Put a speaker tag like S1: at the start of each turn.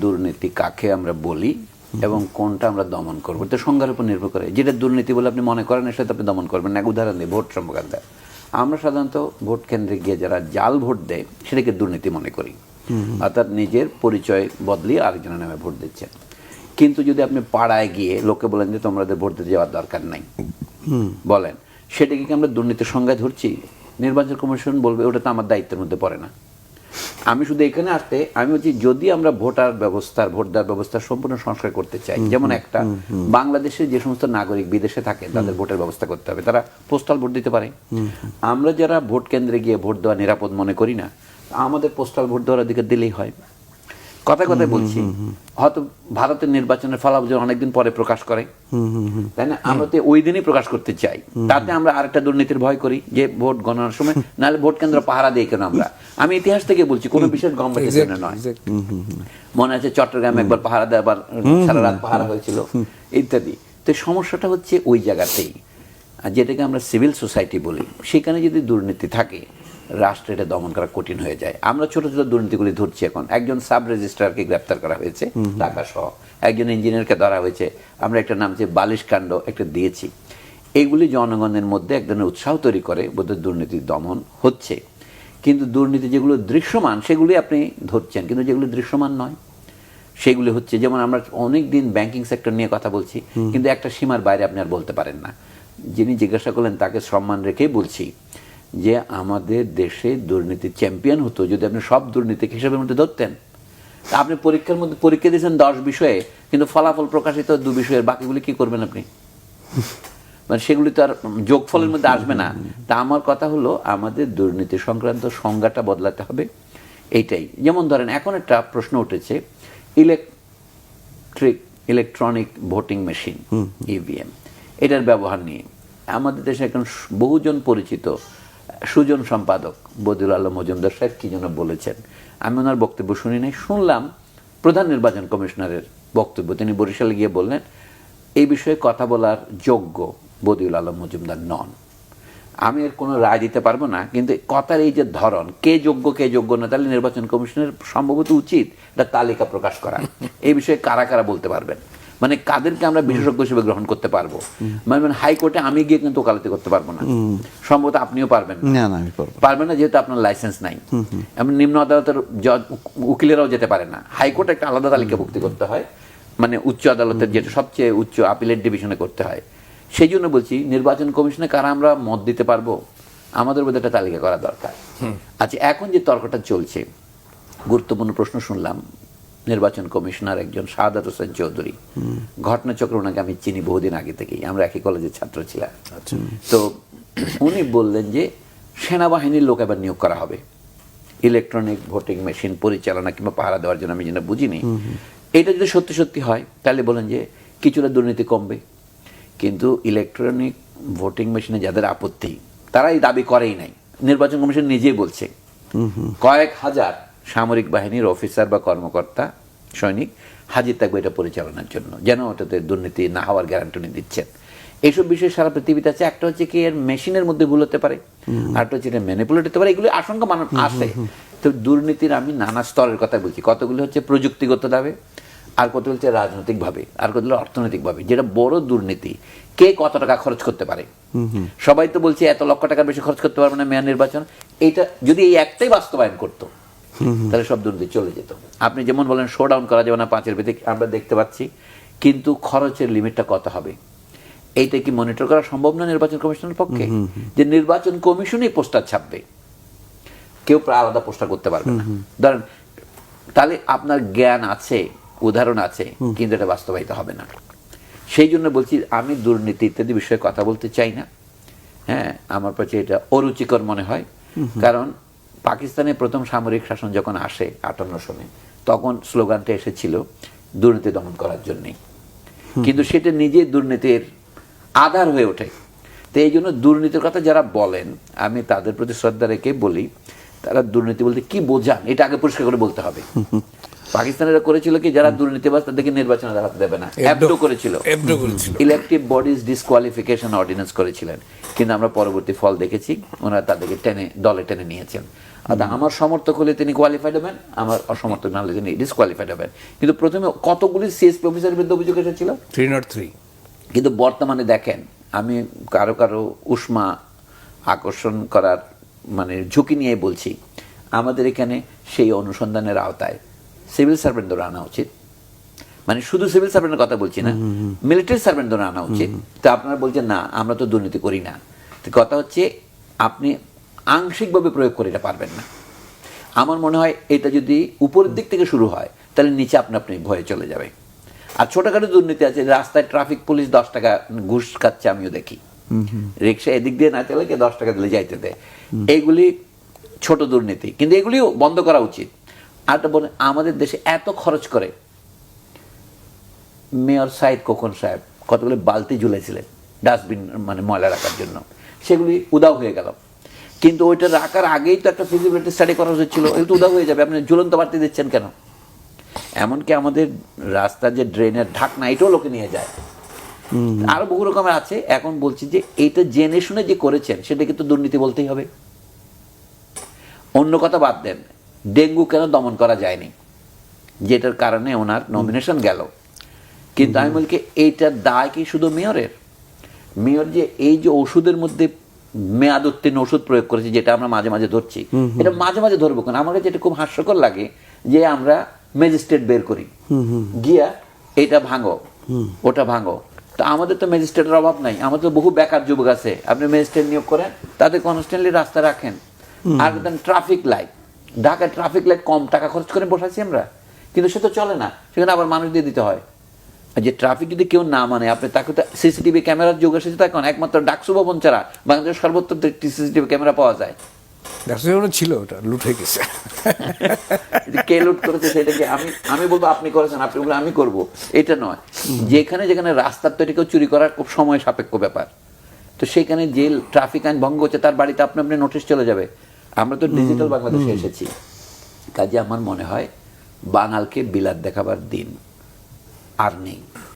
S1: দুর্নীতি কাকে আমরা বলি এবং কোনটা আমরা দমন করবো, তো সংজ্ঞার উপর নির্ভর করে। যেটা দুর্নীতি বলে আপনি মনে করেন সেটা আপনি দমন করবেন না। এক উদাহরণ দিই, ভোট সম্পর্কে দেয়। আমরা সাধারণত ভোট কেন্দ্রে গিয়ে যারা জাল ভোট দেয় সেটাকে দুর্নীতি মনে করি, অর্থাৎ নিজের পরিচয় বদলিয়ে আরেকজনের নামে ভোট দিচ্ছেন। কিন্তু যদি আপনি পাড়ায় গিয়ে লোকে বলেন যে তোমাদের ভোট দিতে যাওয়ার দরকার নাই, বলেন, সেটাকে কি আমরা দুর্নীতির সংজ্ঞায় ধরছি? নির্বাচন কমিশন বলবে ওটা তো আমার দায়িত্বের মধ্যে পড়ে না। আমি শুধু এখানে আসতে আমি বলছি, যদি আমরা ভোট দেওয়ার ব্যবস্থা সম্পূর্ণ সংস্কার করতে চাই, যেমন একটা বাংলাদেশের যে সমস্ত নাগরিক বিদেশে থাকে তাদের ভোটের ব্যবস্থা করতে হবে, তারা পোস্টাল ভোট দিতে পারে। আমরা যারা ভোট কেন্দ্রে গিয়ে ভোট দেওয়া নিরাপদ মনে করি না, আমাদের পোস্টাল ভোট দেওয়ার অধিকার দিলেই হয়। কথায় কথায় বলছি, হয়তো ভারতের নির্বাচনের ফলাফল অনেকদিন পরে প্রকাশ করে, তাই না? আমরা তো ওই দিনই প্রকাশ করতে চাই। তাতে আমরা আরেকটা দুর্নীতির ভয় করি যে ভোট গণনার সময় নাহলে ভোট কেন্দ্র পাহারা দিই কেন আমরা। আমি ইতিহাস থেকে বলছি, কোনো বিশেষ গভর্নমেন্টের জন্য নয়। মনে আছে চট্টগ্রামে একবার পাহারা দেয়, আবার সারা রাত পাহারা হয়েছিল ইত্যাদি। তো সমস্যাটা হচ্ছে ওই জায়গাতেই, যেটাকে আমরা সিভিল সোসাইটি বলি, সেখানে যদি দুর্নীতি থাকে রাষ্ট্রে এটা দমন করা কঠিন হয়ে যায়। আমরা ছোট ছোট দুর্নীতিগুলি ধরছি। এখন একজন সাব রেজিস্ট্রারকে গ্রেপ্তার করা হয়েছে টাকা সহ, একজন ইঞ্জিনিয়ারকে ধরা হয়েছে, আমরা একটা নাম যে বালিশ কাণ্ড একটা দিয়েছি। এগুলি জনগণের মধ্যে এক ধরনের উৎসাহ তৈরি করে, বোধহয় দুর্নীতি দমন হচ্ছে। কিন্তু দুর্নীতি যেগুলো দৃশ্যমান সেগুলি আপনি ধরছেন, কিন্তু যেগুলো দৃশ্যমান নয় সেগুলি হচ্ছে, যেমন আমরা অনেক দিন ব্যাংকিং সেক্টর নিয়ে কথা বলছি, কিন্তু একটা সীমার বাইরে আপনি আর বলতে পারেন না। যিনি জিজ্ঞাসা করলেন তাকে সম্মান রেখেই বলছি যে আমাদের দেশে দুর্নীতি চ্যাম্পিয়ন হতো যদি আপনি সব দুর্নীতিকে হিসাবের মধ্যে ধরতেন। আপনি পরীক্ষার মধ্যে পরীক্ষা দিয়েছেন 10 বিষয়ে, কিন্তু ফলাফল প্রকাশিত 2 বিষয়ের, বাকিগুলি কি করবেন আপনি? মানে সেগুলি তো আর যোগফলের মধ্যে আসবে না। তা আমার কথা হলো, আমাদের দুর্নীতি সংক্রান্ত সংজ্ঞাটা বদলাতে হবে, এইটাই। যেমন ধরেন এখন একটা প্রশ্ন উঠেছে ইলেকট্রনিক ভোটিং মেশিন, ইভিএম, এটার ব্যবহার নিয়ে। আমাদের দেশে এখন বহুজন পরিচিত সুজন সম্পাদক বদিউল আলম মজুমদার সাহেব কি যেন বলেছেন, আমি ওনার বক্তব্য শুনি নাই, শুনলাম প্রধান নির্বাচন কমিশনারের বক্তব্য। তিনি বরিশালে গিয়ে বললেন এই বিষয়ে কথা বলার যোগ্য বদিউল আলম মজুমদার নন। আমি এর কোনো রায় দিতে পারবো না, কিন্তু কথার এই যে ধরন, কে যোগ্য না, তাহলে নির্বাচন কমিশনের সম্ভবত উচিত একটা তালিকা প্রকাশ করা, এই বিষয়ে কারা কারা বলতে পারবেন, মানে কাদেরকে আমরা বিশেষজ্ঞ হিসেবে গ্রহণ করতে পারবো। মানে হাইকোর্টে আমি গিয়ে কিন্তু ওকালতি করতে পারবো না, সম্ভবত আপনিও পারবেন না, যেহেতু আপনার লাইসেন্স নাই। এমন নিম্ন আদালতের উকিলেরাও যেতে পারে না, হাইকোর্টে একটা আলাদা তালিকাভুক্তি করতে হয়, মানে উচ্চ আদালতের যেটা সবচেয়ে উচ্চ আপিলেট ডিভিশনে করতে হয়। সেই জন্য বলছি, নির্বাচন কমিশনে কারা আমরা মত দিতে পারবো, আমাদের মধ্যে একটা তালিকা করা দরকার। আচ্ছা, এখন যে তর্কটা চলছে, গুরুত্বপূর্ণ প্রশ্ন শুনলাম, নির্বাচন কমিশনার একজন শাহাদাত হোসেন চৌধুরী, ঘটনাচক্র, ওনাকে আমি চিনি বহুদিন আগে থেকেই, আমরা একই কলেজের ছাত্র ছিলাম। তো উনি বললেন যে সেনাবাহিনীর লোক এবার নিয়োগ করা হবে ইলেকট্রনিক ভোটিং মেশিন পরিচালনা কিংবা পাহারা দেওয়ার জন্য। আমি যেটা বুঝিনি, এটা যদি সত্যি সত্যি হয় তাহলে বলেন যে কিছুটা দুর্নীতি কমবে। কিন্তু ইলেকট্রনিক ভোটিং মেশিনে যাদের আপত্তি, তারা এই দাবি করেই নাই। নির্বাচন কমিশন নিজেই বলছে কয়েক হাজার সামরিক বাহিনীর অফিসার বা কর্মকর্তা, সৈনিক হাজির থাকবে এটা পরিচালনার জন্য, যেন ওটাতে দুর্নীতি না হওয়ার গ্যারান্টি দিচ্ছেন। এইসব বিষয় সারা পৃথিবীতে আছে। একটা হচ্ছে কি, এর মেশিনের মধ্যে ভুল হতে পারে, আরেকটা হচ্ছে এটা ম্যানিপুলেট হতে পারে, এগুলি আশঙ্কা মানুষ আসে। তো দুর্নীতির আমি নানা স্তরের কথা বলছি, কতগুলি হচ্ছে প্রযুক্তিগত ভাবে, আর কত হচ্ছে রাজনৈতিকভাবে, আর কতগুলো অর্থনৈতিকভাবে। যেটা বড় দুর্নীতি, কে কত টাকা খরচ করতে পারে। সবাই তো বলছে এত লক্ষ টাকার বেশি খরচ করতে পারবে না মেয়র নির্বাচন। এইটা যদি এই একটাই বাস্তবায়ন করতো তাহলে সব দুর্নীতি চলে যেত। আপনি যেমন বলেন শো ডাউন করা যাবে না 5-এর ভিত্তিতে, আমরা দেখতে পাচ্ছি, কিন্তু খরচের লিমিটটা কত হবে এইটা কি মনিটর করা সম্ভব না নির্বাচন কমিশনের পক্ষে? যে নির্বাচন কমিশনই পোস্টার ছাপবে, কেউ আলাদা পোস্টার করতে পারবে না। ধরেন, তাহলে আপনার জ্ঞান আছে, উদাহরণ আছে, কিন্তু এটা বাস্তবায়িত হবে না। সেই জন্য বলছি, আমি দুর্নীতি ইত্যাদি বিষয়ে কথা বলতে চাই না। হ্যাঁ, আমার কাছে এটা অরুচিকর মনে হয়। কারণ পাকিস্তানে প্রথম সামরিক শাসন যখন আসে 58 সনে, তখন স্লোগানটা এসেছিল দুর্নীতি দমন করার জন্যই, কিন্তু সেটা নিজে দুর্নীতির আধার হয়ে ওঠে। তো এই জন্য দুর্নীতির কথা যারা বলেন, আমি তাদের প্রতি শ্রদ্ধা রেখে বলি, তারা দুর্নীতি বলতে কি বোঝান এটা আগে পরিষ্কার করে বলতে হবে। পাকিস্তানেরা করেছিল কি, যারা দুর্নীতিবাজ তাদেরকে নির্বাচনে দাঁড়াতে দেবে না, এবডো করেছিল, ইলেকটিভ বডিজ ডিসকোয়ালিফিকেশন অর্ডিন্যান্স করেছিলেন। কিন্তু আমরা পরবর্তী ফল দেখেছি, ওনারা তাদেরকে দলে টেনে নিয়েছেন। অর্থাৎ আমার সমর্থক হলে তিনি কোয়ালিফাইড হবেন, আমার অসমর্থক না হলে তিনি ডিসকোয়ালিফাইড হবেন। কিন্তু প্রথমে কতগুলি সিএসপি অফিসারের বিরুদ্ধে অভিযোগ এসেছিল?
S2: 303।
S1: কিন্তু বর্তমানে দেখেন, আমি কারো কারো উষ্মা আকর্ষণ করার মানে ঝুঁকি নিয়ে বলছি, আমাদের এখানে সেই অনুসন্ধানের আওতায় সিভিল সার্ভেন্টদের আনা উচিত। মানে শুধু সিভিল সার্ভেন্টের কথা বলছি না, মিলিটারি সার্ভেন্টদের আনা উচিত। তো আপনারা বলছেন না আমরা তো দুর্নীতি করি না। তো কথা হচ্ছে আপনি আংশিকভাবে প্রয়োগ করে এটা পারবেন না। আমার মনে হয় এটা যদি উপরের দিক থেকে শুরু হয় তাহলে নিচে আপনি আপনি ভয়ে চলে যাবে। আর ছোটখাটো দুর্নীতি আছে, রাস্তায় ট্রাফিক পুলিশ 10 টাকা ঘুষ খাচ্ছে, আমিও দেখি। রিক্সা এদিক দিয়ে না চলে 10 টাকা দিলে যাইতে দেয়। এইগুলি ছোট দুর্নীতি, কিন্তু এগুলিও বন্ধ করা উচিত। আর বলে আমাদের দেশে এত খরচ করে, মেয়র সাইদ খোকন সাহেব কতগুলি বালতি ঝুলেছিলেন ডাস্টবিন মানে ময়লা রাখার জন্য, সেগুলি উদাও হয়ে গেল। কিন্তু ওইটা রাখার আগেই তো একটা ফিজিবিলিটি স্টাডি করা উচিত ছিল, এগুলো তো উদাও হয়ে যাবে, আপনি ঝুলন্ত বাড়তি দিচ্ছেন কেন? এমনকি আমাদের রাস্তার যে ড্রেনের ঢাকনা, এটাও লোকে নিয়ে যায়। আরো বহু রকমের আছে। এখন বলছি যে এইটা জেনে শুনে যে করেছেন সেটা কিন্তু দুর্নীতি বলতেই হবে। অন্য কথা বাদ দেন, ডেঙ্গু কেন দমন করা যায়নি, যেটার কারণে ওনার নমিনেশন গেল। কিন্তু আমি বলি এইটার দায় কি শুধু মেয়রের? মেয়র যে এই যে ওষুধের মধ্যে মেয়াদ উত্তীর্ণ ওষুধ প্রয়োগ করেছে, যেটা আমরা মাঝে মাঝে ধরছি, এটা মাঝে মাঝে ধরবো কেন? আমার কাছে এটা খুব হাস্যকর লাগে যে আমরা ম্যাজিস্ট্রেট বের করি, গিয়া এটা ভাঙো ওটা ভাঙো। তো আমাদের তো ম্যাজিস্ট্রেটের অভাব নাই, আমাদের তো বহু বেকার যুবক আছে, আপনি ম্যাজিস্ট্রেট নিয়োগ করেন, তাদের কনস্ট্যান্টলি রাস্তা রাখেন। আর ট্রাফিক লাইট, ঢাকায় ট্রাফিক লাইট কম টাকা খরচ করে বসাচ্ছি আমরা, কিন্তু সে তো চলে না, সেখানে আবার মানুষ দিয়ে দিতে হয়। যে ট্রাফিক যদি কেউ না মানে, আপনি তাকে তো সিসিটিভি ক্যামেরার যুগ এসেছে, তখন একমাত্র ডাকসু ভবন ছাড়া বাংলাদেশের সর্বত্র সিসিটিভি ক্যামেরা পাওয়া যায়।
S2: ছিল, ওটা লুট হয়ে গেছে।
S1: কে লুট করেছে সেটাকে আমি বলবো আপনি করেছেন, আপনি বলবো আমি করবো, এটা নয়। যেখানে যেখানে রাস্তার তো এটাকেও চুরি করার খুব সময় সাপেক্ষ ব্যাপার, তো সেখানে যে ট্রাফিক আইন ভঙ্গ হচ্ছে তার বাড়িতে আপনি আপনি নোটিশ চলে যাবে। আমরা তো ডিজিটাল বাংলাদেশে এসেছি, কাজে আমার মনে হয় বাঙালকে বিলাত দেখাবার দিন আর নেই।